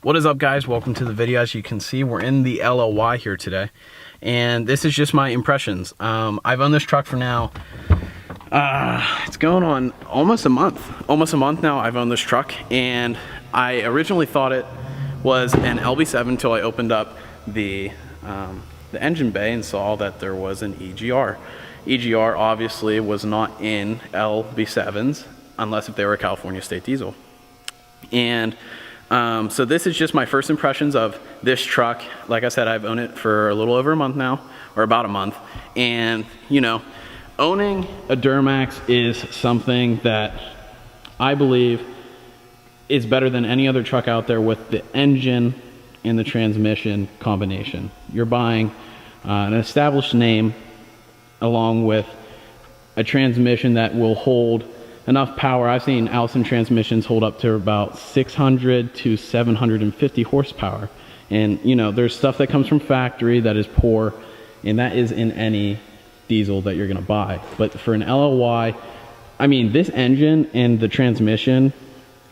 What is up, guys? Welcome to the video. As you can see, we're in the LLY here today, and this is just my impressions. I've owned this truck for now, it's going on almost a month now. I've owned this truck, and I originally thought it was an LB7 until I opened up the engine bay and saw that there was an EGR. EGR obviously was not in LB7s unless if they were a California state diesel. And so this is just my first impressions of this truck. Like I said, I've owned it for a little over a month now, or about a month. And you know, owning a Duramax is something that I believe is better than any other truck out there with the engine and the transmission combination. You're buying an established name along with a transmission that will hold enough power. I've seen Allison transmissions hold up to about 600 to 750 horsepower. And you know, there's stuff that comes from factory that is poor, and that is in any diesel that you're gonna buy. But for an LLY, I mean, this engine and the transmission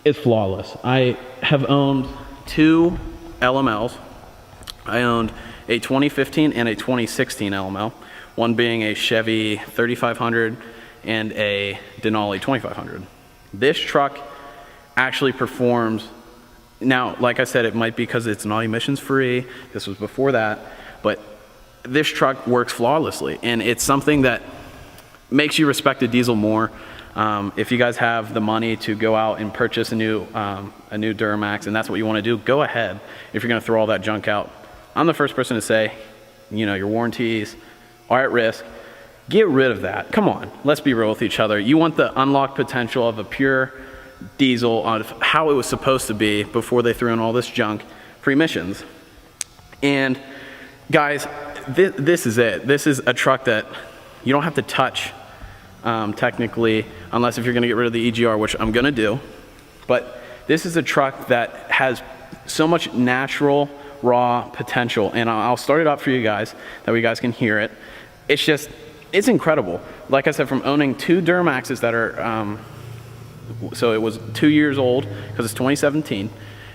is flawless. I have owned two LMLs. I owned a 2015 and a 2016 LML, one being a Chevy 3500 and a Denali 2500. This truck actually performs, now like I said, it might be because it's not emissions free, this was before that, but this truck works flawlessly, and it's something that makes you respect a diesel more. If you guys have the money to go out and purchase a new Duramax, and that's what you want to do, go ahead. If you're going to throw all that junk out, I'm the first person to say, you know, your warranties are at risk. Get rid of that. Come on, let's be real with each other. You want the unlocked potential of a pure diesel, of how it was supposed to be before they threw in all this junk for emissions. And guys, this is it. This is a truck that you don't have to touch technically, unless if you're gonna get rid of the EGR, which I'm gonna do. But this is a truck that has so much natural, raw potential. And I'll start it up for you guys, that you guys can hear it. It's incredible. Like I said, from owning two Duramaxes that are, so it was 2 years old, because it's 2017,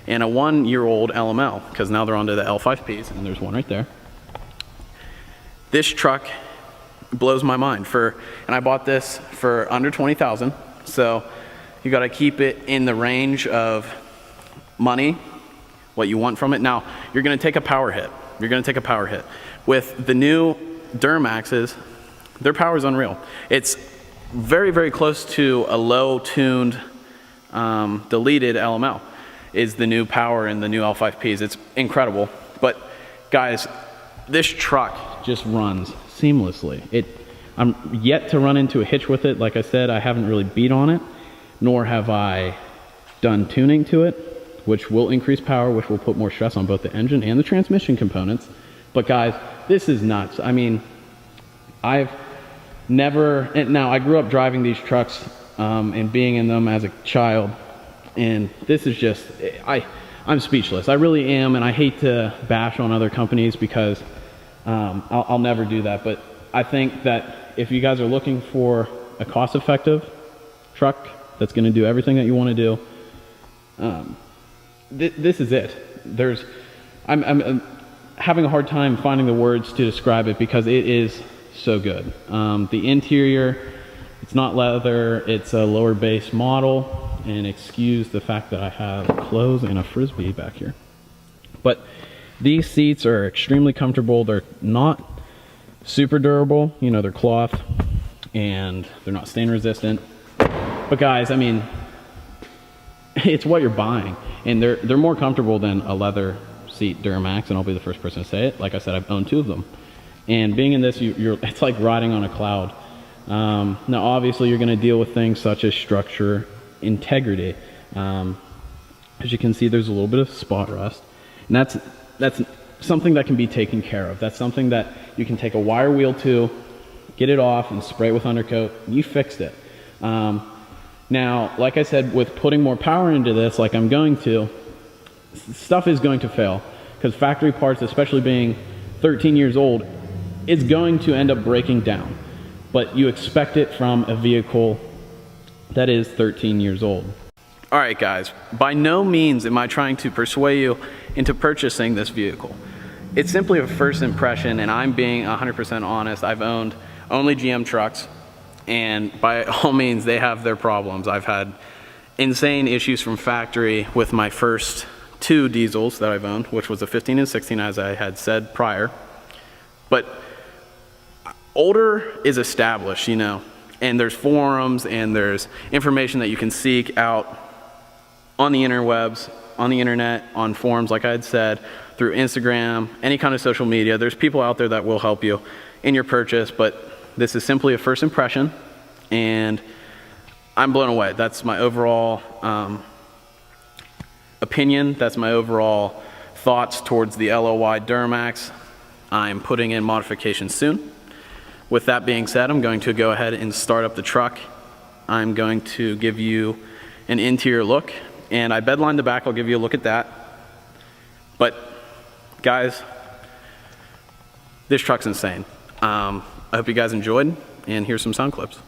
and a 1 year old LML, because now they're onto the L5Ps, and there's one right there. This truck blows my mind. And I bought this for under 20,000, so you gotta keep it in the range of money, what you want from it. Now, you're gonna take a power hit. You're gonna take a power hit. With the new Duramaxes, their power is unreal. It's very, very close to a low-tuned, deleted LML is the new power in the new L5Ps. It's incredible. But guys, this truck just runs seamlessly. I'm yet to run into a hitch with it. Like I said, I haven't really beat on it, nor have I done tuning to it, which will increase power, which will put more stress on both the engine and the transmission components. But guys, this is nuts. I mean, I've never, now I grew up driving these trucks and being in them as a child, and this is just, I'm speechless. I really am, and I hate to bash on other companies because I'll never do that. But I think that if you guys are looking for a cost-effective truck that's going to do everything that you want to do, this is it. I'm having a hard time finding the words to describe it because it is so good. The interior, it's not leather, it's a lower base model, and excuse the fact that I have clothes and a Frisbee back here. But these seats are extremely comfortable. They're not super durable, you know, they're cloth, and they're not stain resistant. But guys, I mean, it's what you're buying, and they're more comfortable than a leather seat Duramax, and I'll be the first person to say it. Like I said, I've owned two of them, and being in this, it's like riding on a cloud. Now obviously you're going to deal with things such as structure integrity. As you can see, there's a little bit of spot rust, and that's something that can be taken care of. That's something that you can take a wire wheel to, get it off, and spray it with undercoat, and you fixed it. Now, like I said, with putting more power into this, like I'm going to, stuff is going to fail, because factory parts, especially being 13 years old, it's going to end up breaking down. But you expect it from a vehicle that is 13 years old. All right, guys, by no means am I trying to persuade you into purchasing this vehicle. It's simply a first impression, and I'm being 100% honest. I've owned only GM trucks, and by all means, they have their problems. I've had insane issues from factory with my first 2 diesels that I've owned, which was a 15 and 16, as I had said prior. But older is established, you know, and there's forums and there's information that you can seek out on the interwebs, on the internet, on forums, like I had said, through Instagram, any kind of social media. There's people out there that will help you in your purchase, but this is simply a first impression, and I'm blown away. That's my overall opinion. That's my overall thoughts towards the LOY Duramax. I'm putting in modifications soon. With that being said, I'm going to go ahead and start up the truck. I'm going to give you an interior look, and I bedlined the back. I'll give you a look at that. But guys, this truck's insane. I hope you guys enjoyed, and here's some sound clips.